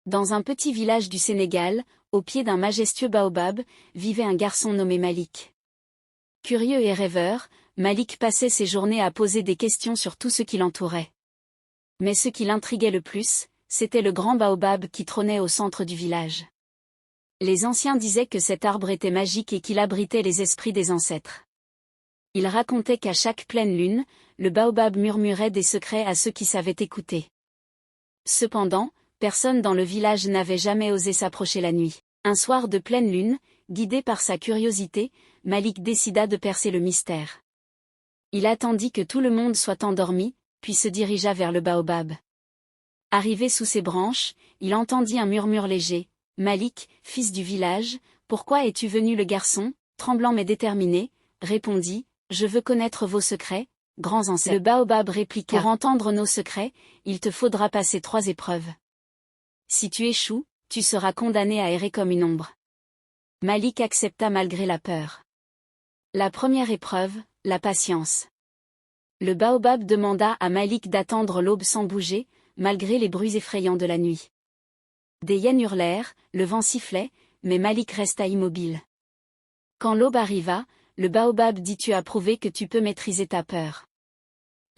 Dans un petit village du Sénégal, au pied d'un majestueux baobab, vivait un garçon nommé Malik. Curieux et rêveur, Malik passait ses journées à poser des questions sur tout ce qui l'entourait. Mais ce qui l'intriguait le plus, c'était le grand baobab qui trônait au centre du village. Les anciens disaient que cet arbre était magique et qu'il abritait les esprits des ancêtres. Ils racontaient qu'à chaque pleine lune, le baobab murmurait des secrets à ceux qui savaient écouter. Cependant, personne dans le village n'avait jamais osé s'approcher la nuit. Un soir de pleine lune, guidé par sa curiosité, Malik décida de percer le mystère. Il attendit que tout le monde soit endormi, puis se dirigea vers le baobab. Arrivé sous ses branches, il entendit un murmure léger. « Malik, fils du village, pourquoi es-tu venu ?» Le garçon, tremblant mais déterminé, répondit « Je veux connaître vos secrets, grands ancêtres. » Le baobab répliqua « Pour entendre nos secrets, il te faudra passer 3 épreuves. Si tu échoues, tu seras condamné à errer comme une ombre. » Malik accepta malgré la peur. La première épreuve, la patience. Le baobab demanda à Malik d'attendre l'aube sans bouger, malgré les bruits effrayants de la nuit. Des hyènes hurlèrent, le vent sifflait, mais Malik resta immobile. Quand l'aube arriva, le baobab dit « Tu as prouvé que tu peux maîtriser ta peur. »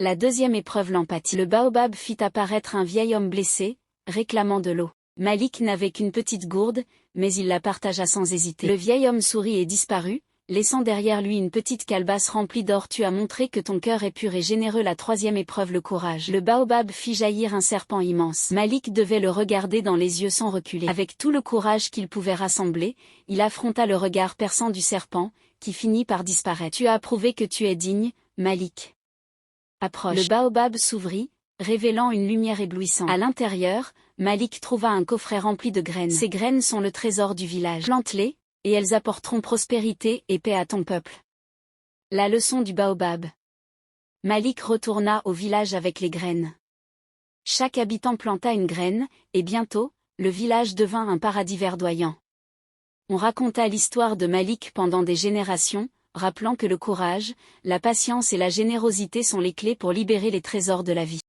La deuxième épreuve, l'empathie. Le baobab fit apparaître un vieil homme blessé, réclamant de l'eau. Malik n'avait qu'une petite gourde, mais il la partagea sans hésiter. Le vieil homme sourit et disparut, laissant derrière lui une petite calebasse remplie d'or. « Tu as montré que ton cœur est pur et généreux. » La troisième épreuve, le courage. Le baobab fit jaillir un serpent immense. Malik devait le regarder dans les yeux sans reculer. Avec tout le courage qu'il pouvait rassembler, il affronta le regard perçant du serpent, qui finit par disparaître. « Tu as prouvé que tu es digne, Malik. Approche. » Le baobab s'ouvrit, révélant une lumière éblouissante. À l'intérieur, Malik trouva un coffret rempli de graines. « Ces graines sont le trésor du village. Plante-les, et elles apporteront prospérité et paix à ton peuple. » La leçon du baobab. Malik retourna au village avec les graines. Chaque habitant planta une graine, et bientôt, le village devint un paradis verdoyant. On raconta l'histoire de Malik pendant des générations, rappelant que le courage, la patience et la générosité sont les clés pour libérer les trésors de la vie.